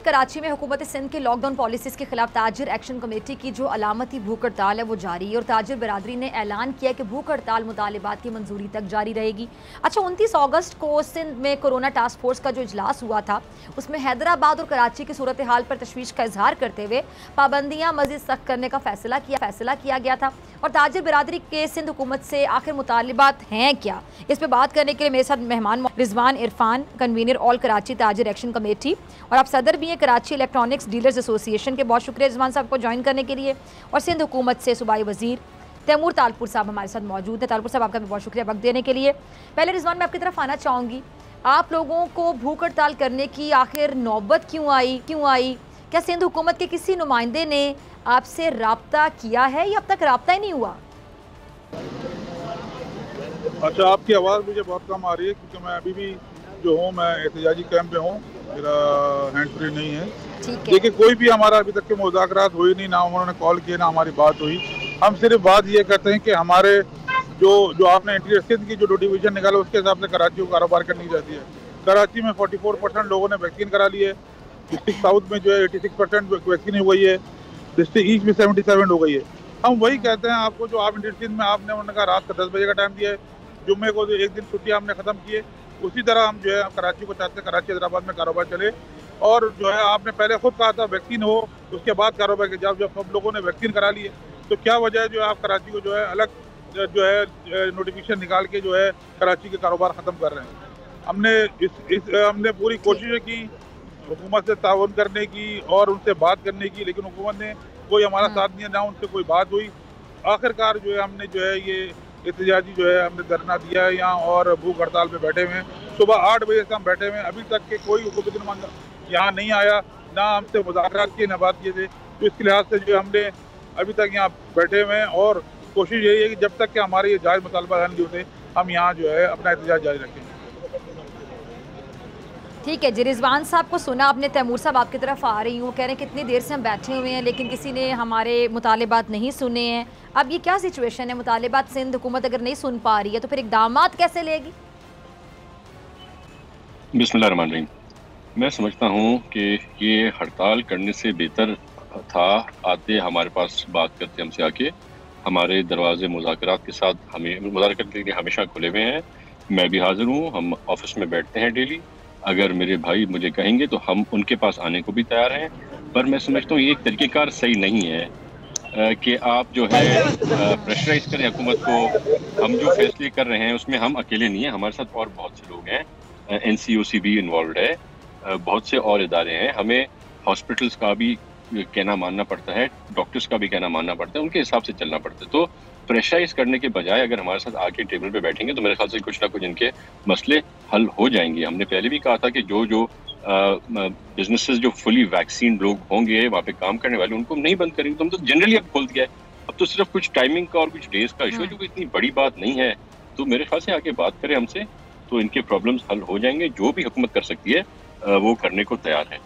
कराची में हुकूमत सिंध के लॉकडाउन पॉलिसीज के खिलाफ ताजिर एक्शन कमेटी की जो अलामती भूख हड़ताल है वो जारी है और ताजिर बिरादरी ने ऐलान किया कि भूख हड़ताल मुतालिबात की मंजूरी तक जारी रहेगी। अच्छा, 29 अगस्त को सिंध में कोरोना टास्क फोर्स का जो इजलास हुआ था उसमें हैदराबाद और कराची की सूरत हाल पर तशवीश का इजहार करते हुए पाबंदियां मजीद सख्त करने का फैसला किया गया था। और ताजिर बिरादरी के सिंध हुकूमत से आखिर मुतालिबात हैं क्या, इस पर बात करने के लिए मेरे साथ मेहमान रिजवान इरफान, कन्वीनर ऑल कराची ताजिर एक्शन कमेटी, और आप सदर भी हैं कराची इलेक्ट्रॉनिक्स डीलर्स एसोसिएशन के। बहुत शुक्रिया रिजवान साहब को ज्वाइन करने के लिए। और सिंध हुकूमत से सूबाई वजीर तैमूर तालपुर साहब हमारे साथ मौजूद हैं। तालपुर साहब, आपका भी बहुत शुक्रिया वक्त देने के लिए। पहले रिजवान, मैं आपकी तरफ आना चाहूँगी, आप लोगों को भूख हड़ताल करने की आखिर नौबत क्यों आई? क्या सिंध हुकूमत के किसी नुमाइंदे ने आपसे रब्ता किया है या अब तक रब्ता ही नहीं हुआ? अच्छा, आपकी आवाज़ मुझे बहुत कम आ रही है क्योंकि मैं अभी भी जो हूँ मैं एहतजाजी कैंप में हूँ, मेरा हैंड फ्री नहीं है। देखिए, कोई भी हमारा अभी तक के मुज़ाकरात हुई नहीं, ना उन्होंने कॉल किए, ना हमारी बात हुई। हम सिर्फ बात ये करते हैं कि हमारे जो आपने इंटीरियर सिंध की जो डिवीजन निकाला उसके हिसाब से कराची को कारोबार करनी चाहती है। कराची में 44% लोगों ने वैक्सीन करा ली है। डिस्ट्रिक्ट साउथ में जो है 86% वैक्सीन हो गई है। डिस्ट्रिक्ट ईस्ट में 77 हो गई है। हम वही कहते हैं आपको, जो आप इंटीरियर सिंध में आपने उन्होंने कहा रात का 10 बजे का टाइम दिया है, जुम्मे को एक दिन छुट्टी हमने ख़त्म की है, उसी तरह हम जो है कराची को चाहते हैं कराची हैदराबाद में कारोबार चले। और जो है आपने पहले खुद कहा था वैक्सीन हो उसके बाद कारोबार के, जब सब लोगों ने वैक्सीन करा ली है तो क्या वजह है जो है आप कराची को जो है अलग जो है नोटिफिकेशन निकाल के जो है कराची के कारोबार ख़त्म कर रहे हैं। हमने पूरी कोशिश की हुकूमत से ताउन करने की और उनसे बात करने की, लेकिन हुकूमत ने कोई हमारा साथ नहीं, ना उनसे कोई बात हुई। आखिरकार जो है हमने जो है ये एहतजाजी जो है हमने धरना दिया है यहाँ और भूख हड़ताल पे बैठे हुए हैं। सुबह 8 बजे से हम बैठे हुए हैं, अभी तक के कोई हुकूमती नुमाइंदा यहाँ नहीं आया, ना हमसे मुज़ाकरात किए, ना बात किए थे। तो इसके लिहाज से जो हमने अभी तक यहाँ बैठे हुए हैं और कोशिश यही है कि जब तक कि हमारे ये जायज़ मुतालबा हल नहीं होते हम यहाँ जो है अपना एहतजाज जारी रखेंगे। ठीक है जी, रिजवान साहब को सुना आपने। तैमूर साहब, आपकी तरफ आ रही हूँ, कह रहे हैं कितनी देर से हम बैठे हुए हैं लेकिन किसी ने हमारे मुतालिबात नहीं सुने हैं। अब ये क्या सिचुएशन है? मुतालिबात सिंध हुकूमत अगर नहीं सुन पा रही है तो फिर इक़दामात कैसे लेगी? बिस्मिल्लाहिर्रहमानिर्रहीम। मैं समझता हूँ कि ये हड़ताल करने से बेहतर था आते हमारे पास बात करते हमसे आके। हमारे दरवाजे मुज़ाकरात के साथ हमें मुज़ाकरात के लिए हमेशा खुले हुए हैं। मैं भी हाज़िर हूँ, हम ऑफिस में बैठते हैं डेली। अगर मेरे भाई मुझे कहेंगे तो हम उनके पास आने को भी तैयार हैं। पर मैं समझता हूँ ये एक तरीक़ेकार सही नहीं है कि आप जो है प्रेशराइज करें हुकूमत को। हम जो फैसले कर रहे हैं उसमें हम अकेले नहीं हैं, हमारे साथ और बहुत से लोग हैं। NCOC भी इन्वॉल्व है, बहुत से और इदारे हैं। हमें हॉस्पिटल्स का भी कहना मानना पड़ता है, डॉक्टर्स का भी कहना मानना पड़ता है, उनके हिसाब से चलना पड़ता है। तो प्रेशराइज करने के बजाय अगर हमारे साथ आके टेबल पे बैठेंगे तो मेरे ख्याल से कुछ ना कुछ इनके मसले हल हो जाएंगे। हमने पहले भी कहा था कि जो बिजनेसेस जो फुली वैक्सीन लोग होंगे वहाँ पे काम करने वाले, उनको हम नहीं बंद करेंगे। तो हम तो जनरली अब खोल दिया है, अब तो सिर्फ कुछ टाइमिंग का और कुछ डेज का इशू है, जो इतनी बड़ी बात नहीं है। तो मेरे ख्याल से आके बात करें हमसे तो इनके प्रॉब्लम्स हल हो जाएंगे। जो भी हुकूमत कर सकती है वो करने को तैयार है।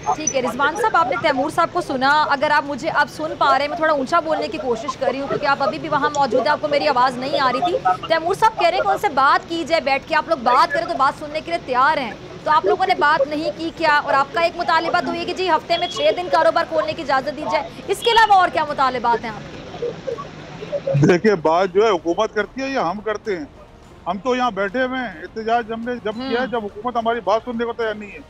ठीक है रिजवान साहब, आपने तैमूर साहब को सुना। अगर आप मुझे अब सुन पा रहे हैं, मैं थोड़ा ऊंचा बोलने की कोशिश कर रही हूँ क्योंकि आप अभी भी वहाँ मौजूद है, आपको मेरी आवाज़ नहीं आ रही थी। तैमूर साहब कह रहे हैं कि उनसे बात की जाए, बैठ के आप लोग बात करें तो बात सुनने के लिए तैयार हैं। तो आप लोगों ने बात नहीं की क्या? और आपका एक मुतालिबा तो ये कि जी हफ्ते में 6 दिन कारोबार खोलने की इजाज़त दी जाए, इसके अलावा और क्या मुतालिबात हैं आपके? देखिए, बात जो है हुकूमत करती है या हम करते हैं? हम तो यहाँ बैठे हुए हैं। एहतजाज हमने जब किया है जब हुकूमत हमारी बात सुनने को तैयार नहीं है।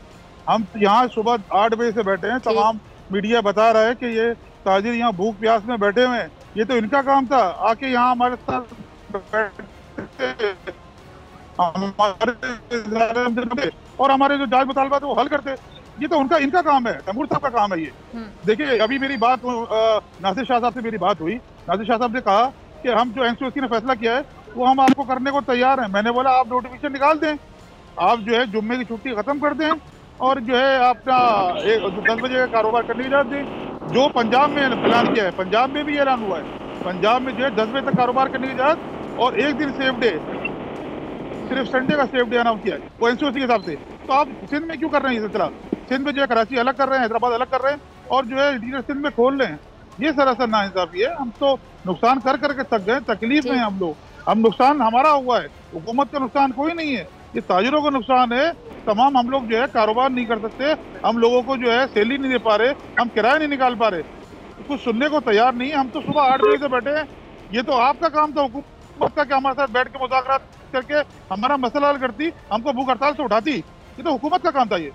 हम यहाँ सुबह 8 बजे से बैठे हैं, तमाम मीडिया बता रहा है कि ये ताजिर यहाँ भूख प्यास में बैठे हुए हैं। ये तो इनका काम था आके यहाँ हमारे साथ और हमारे जो जायज़ मुतालबात वो हल करते। ये तो इनका काम है, तैमूर साहब का काम है ये। देखिए, अभी मेरी बात नासिर शाह साहब से मेरी बात हुई। नासिर शाह साहब ने कहा कि हम जो NCOC ने फैसला किया है वो हम आपको करने को तैयार हैं। मैंने बोला आप नोटिफिकेशन निकाल दें, आप जो है जुम्मे की छुट्टी खत्म कर दें और जो है अपना 10 बजे का कारोबार करने की इजाज़त दें। जो पंजाब में ऐलान किया है, पंजाब में भी ऐलान हुआ है। पंजाब में जो है 10 बजे तक कारोबार करने की इजाज़त और एक दिन सेफ डे, सिर्फ संडे का सेफ डे अनाउंस किया है वो NCOC के हिसाब से। तो आप सिंध में क्यों कर रहे हैं ये सिलसिला? सिंध में जो है कराची अलग कर रहे हैं, हैदराबाद अलग कर रहे हैं और जो है इंटीरियर सिंध में खोल रहे हैं। ये सरासर नाइंसाफी है। हम तो नुकसान कर करके थक गए, तकलीफ में हम लोग। हम नुकसान हमारा हुआ है, हुकूमत का नुकसान कोई नहीं है। ये ताजिरों का नुकसान है तमाम हम लोग जो है कारोबार नहीं कर सकते, हम लोगों को जो है सैलरी नहीं दे पा रहे, हम किराया नहीं निकाल पा रहे, कुछ सुनने को तैयार नहीं है। हम तो सुबह 8 बजे से बैठे हैं। ये तो आपका काम था हुकूमत का कि हमारे साथ बैठ के मुज़ाकरात करके हमारा मसला हल करती, हमको भूख हड़ताल से उठाती। ये तो हुकूमत का काम था ये।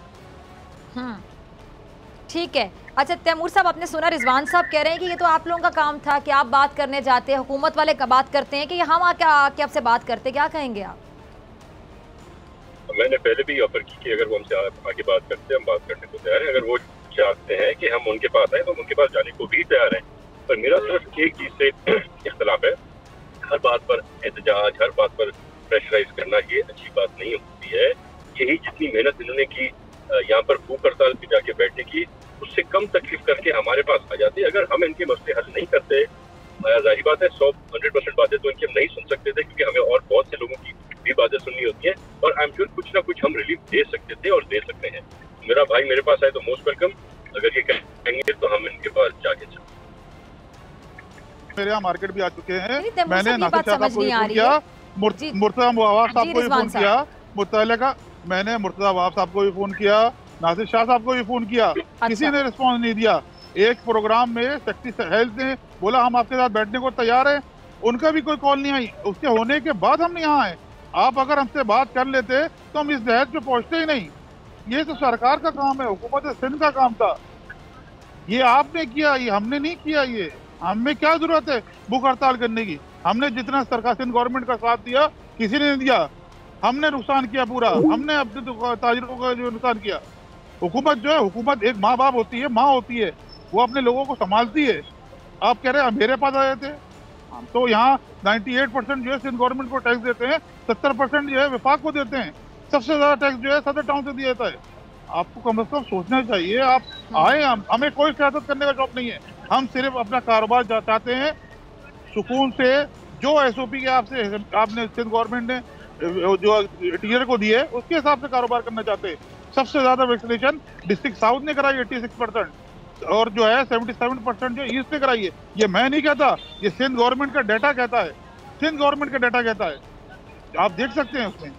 ठीक है। अच्छा तैमूर साहब, आपने सुना रिजवान साहब कह रहे हैं कि ये तो आप लोगों का काम था कि आप बात करने जाते हैं, हुकूमत वाले का बात करते हैं कि हम आके आपसे बात करते, क्या कहेंगे आप? मैंने पहले भी ऑफर की कि अगर वो हमसे आगे बात करते हैं, हम बात करने को तैयार हैं। अगर वो चाहते हैं कि हम उनके पास आए तो हम उनके पास जाने को भी तैयार हैं। पर मेरा सिर्फ एक चीज से इख्तलाफ है, हर बात पर एहतजाज, हर बात पर प्रेशराइज करना, ये अच्छी बात नहीं होती है। यही जितनी मेहनत इन्होंने की यहाँ पर भूख हड़ताल पे जाके बैठने की, उससे कम तकलीफ करके हमारे पास आ जाते। अगर हम इनके मसले हल नहीं करते, जाहिर बात है 100% बातें तो इनकी हम नहीं सुन सकते थे, क्योंकि हमें और बहुत से लोगों की भी बातें सुननी होती हैं, और आई एम श्योर कुछ ना कुछ हम रिलीफ दे सकते थे और दे सकते हैं। मेरा भाई मेरे पास आए तो मोस्ट वेलकम, अगर ये कहेंगे तो हम इनके पास जाके चलें। मेरे यहाँ मार्केट भी आ चुके हैं। मैंने नासिर शाह साहब को भी फोन किया, मुर्तजा वहाब साहब को भी फोन किया, मुतल्लिका मैंने मुर्तजा वहाब साहब को भी फोन किया, नासिर शाह साहब को भी फोन किया। किसी ने रिस्पॉन्स नहीं दिया। एक प्रोग्राम में सेक्रेटरी हेल्थ ने बोला हम आपके साथ बैठने को तैयार हैं, उनका भी कोई कॉल नहीं आई। उसके होने के बाद हम यहाँ आए। आप अगर हमसे बात कर लेते तो हम इस दहज पे पहुंचते ही नहीं। ये तो सरकार का काम है, हुकूमत सिंध का काम था। ये आपने किया, ये हमने नहीं किया। ये हमें क्या जरूरत है भूख हड़ताल करने की? हमने जितना सरकार सिंध गवर्नमेंट का साथ दिया किसी ने नहीं दिया। हमने नुकसान किया पूरा, हमने अपने ताजिरों का जो नुकसान किया। हुकूमत जो है, हुकूमत एक माँ बाप होती है, माँ होती है, वो अपने लोगों को संभालती है। आप कह रहे हैं मेरे पास आए थे, हम तो यहाँ 98% जो है सिंध गवर्नमेंट को टैक्स देते हैं, 70% जो है विफाक को देते हैं। सबसे ज्यादा टैक्स जो है सदर टाउन से दिया जाता है। आपको कम से कम सोचना चाहिए। आप आए, हमें कोई सियासत करने का शौक नहीं है, हम सिर्फ अपना कारोबार चाहते हैं सुकून से। जो SOP के आपने सिंध गवर्नमेंट ने जो टीचर को दिए उसके हिसाब से कारोबार करना चाहते हैं। सबसे ज्यादा वैक्सीनेशन डिस्ट्रिक्ट साउथ ने कराई 86%, और जो है 77% जो ईस्ट ने कराई है। ये मैं नहीं कहता, ये सिंध गवर्नमेंट का डाटा कहता है, सिंध गवर्नमेंट का डाटा कहता है, आप देख सकते हैं उसमें।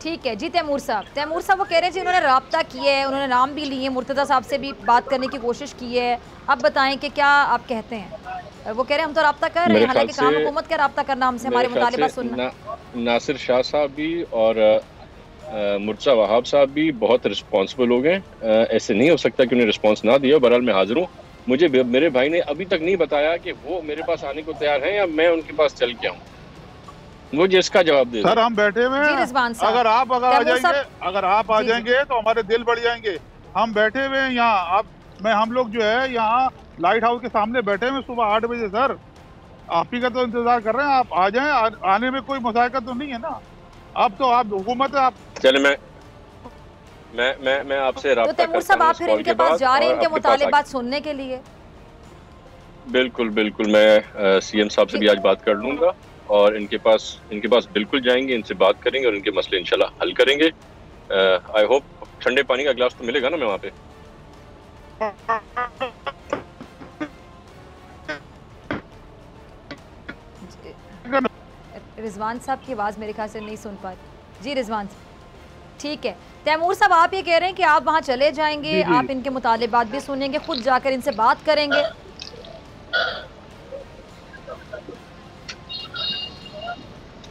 ठीक है जी। तैमूर साहब वो कह रहे थे उन्होंने राब्ता किया है, उन्होंने नाम भी लिए, मुर्तज़ा साहब से भी बात करने की कोशिश की है। अब बताएं कि क्या आप कहते हैं? वो कह रहे हैं हम तो राब्ता कर रहे हैं, हालांकि काम हुकूमत का राब्ता करना, हमसे हमारे मुतालिबा सुनना। नासिर शाह साहब भी और मुर्तज़ा वहाब साहब भी बहुत रिस्पॉन्सिबल लोग हैं। ऐसे नहीं हो सकता कि उन्हें रिस्पॉन्स ना दिया। बहरहाल मैं हाजिर हूँ। मुझे मेरे भाई ने अभी तक नहीं बताया कि वो मेरे पास आने को तैयार हैं या मैं उनके पास चल के आऊँ। वो जिसका जवाब दे। सर हम बैठे हुए हैं, अगर आप आ जाएंगे तो हमारे दिल बढ़ जाएंगे। हम बैठे हुए हैं यहाँ, हम लोग जो है यहाँ लाइट हाउस के सामने बैठे हुए सुबह 8 बजे। सर आप ही का तो इंतजार कर रहे हैं, आप आ जाएं। आने में कोई मुशाकत तो नहीं है ना। अब तो आप हुकूमत है, आप चले। मैं आपसे राब्ता करता हूं। तैमूर साहब आप फिर इनके पास जा रहे हैं इनके मुतालिबात सुनने के लिए? बिल्कुल मैं CM साहब से भी आज बात कर लूंगा और इनके पास बिल्कुल जाएंगे, इनसे बात करेंगे और इनके मसले इंशाल्लाह हल करेंगे। आई होप ठंडे पानी का गिलास तो मिलेगा ना मैं वहाँ पे। रिजवान साहब की आवाज़ मेरे ख्याल से नहीं सुन पा रही। जी रिजवान साहब, ठीक है। तैमूर साहब आप ये कह रहे हैं कि आप वहाँ चले जाएंगे, आप इनके मुतालिबात भी सुनेंगे, खुद जाकर इनसे बात करेंगे।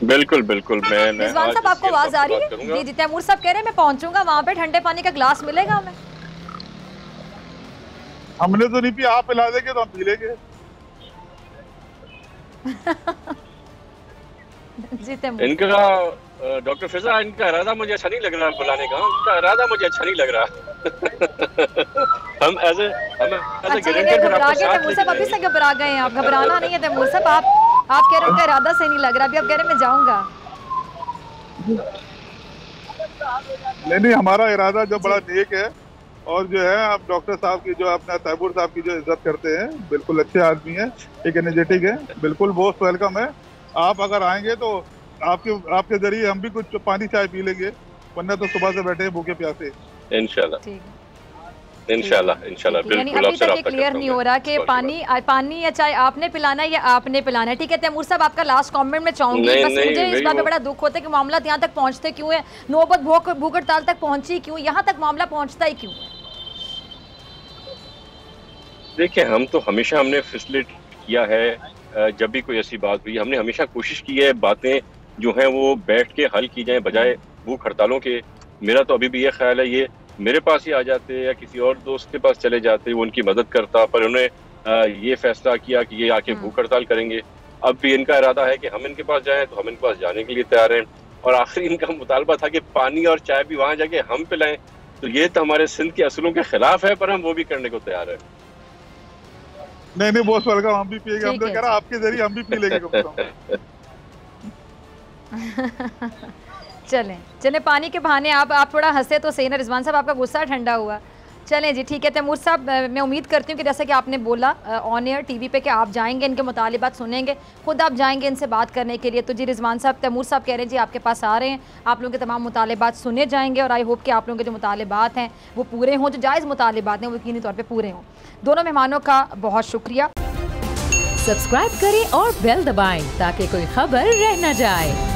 बिल्कुल मैं रिजवान साहब आपको आवाज़ आ रही है? जी तैमूर साहब कह रहे हैं मैं पहुँचूंगा वहाँ पे, ठंडे पानी का गिलास मिलेगा हमें? हमने तो नहीं पिया, आप पिला देंगे तो हम पी लेंगे। जी इनका डॉक्टर फिजा, इनका इरादा मुझे अच्छा नहीं लग रहा बुलाने का, उनका इरादा मुझे अच्छा नहीं लग रहा। हम एज ए घबरा गए तैमूर साहब, अभी से घबरा गए हैं आप। घबराना नहीं है तैमूर साहब, आप कह रहे हैं उनका इरादा सही नहीं लग रहा, अभी आप कह रहे हैं मैं जाऊंगा। नहीं हमारा इरादा जो बड़ा नेक है, और जो है आप डॉक्टर साहब की जो अपना तैमूर साहब की जो इज्जत करते हैं, बिल्कुल अच्छे आदमी हैं, एक एनर्जेटिक है, बिल्कुल बहुत वेलकम है। आप अगर आएंगे तो आपके जरिए हम भी कुछ पानी चाय पी लेंगे, वरना तो सुबह से बैठे भूखे प्यासे। इंशाल्लाह। ठीक है। इंशाल्लाह यानी अभी तक ये क्लियर नहीं हो रहा कि पानी या चाय आपने पिलाना है या आपने पिलाना है। ठीक है तैमूर साहब, आपका लास्ट कमेंट में चाहूंगी, बस मुझे इस बात पे बड़ा दुख होता है कि मामला यहाँ तक पहुँचते क्यों है, नौबत भूख हड़ताल तक पहुँची क्यों, यहाँ तक मामला पहुँचता ही क्यों? देखिए, हम तो हमेशा हमने फैसिलिट किया है, जब भी कोई ऐसी बात हुई हमने हमेशा कोशिश की है बातें जो हैं वो बैठ के हल की जाएं बजाय भूख हड़तालों के। मेरा तो अभी भी ये ख्याल है ये मेरे पास ही आ जाते या किसी और दोस्त के पास चले जाते, वो उनकी मदद करता, पर उन्होंने ये फैसला किया कि ये आके भूख हड़ताल करेंगे। अब भी इनका इरादा है कि हम इनके पास जाएं, तो हम इनके पास जाने के लिए तैयार हैं। और आखिर इनका मुतालबा था कि पानी और चाय भी वहाँ जाके हम पिलाएं, तो ये तो हमारे सिंध के असूलों के खिलाफ है, पर हम वो भी करने को तैयार है। नहीं बहुत वेलकम, हम भी पिएंगे, हम तो कह रहा आपके जरिए हम भी पी लेंगे। चलें पानी के बहाने आप थोड़ा हंसे तो सही ना रिजवान साहब, आपका गुस्सा ठंडा हुआ। चलें जी ठीक है तैमूर साहब, मैं उम्मीद करती हूँ कि जैसा कि आपने बोला ऑन एयर टीवी पे कि आप जाएंगे, इनके मुतालिबात सुनेंगे, खुद आप जाएंगे इनसे बात करने के लिए। तो जी रिजवान साहब, तैमूर साहब कह रहे हैं जी आपके पास आ रहे हैं, आप लोगों के तमाम मुतालिबात सुने जाएंगे और आई होप कि आप लोगों के जो मुतालिबात हैं वो पूरे हों, जो जायज़ मुतालिबात हैं वो यकीनी तौर पर पूरे हों। दोनों मेहमानों का बहुत शुक्रिया। सब्सक्राइब करें और बेल दबाएं ताकि कोई खबर रह न जाए।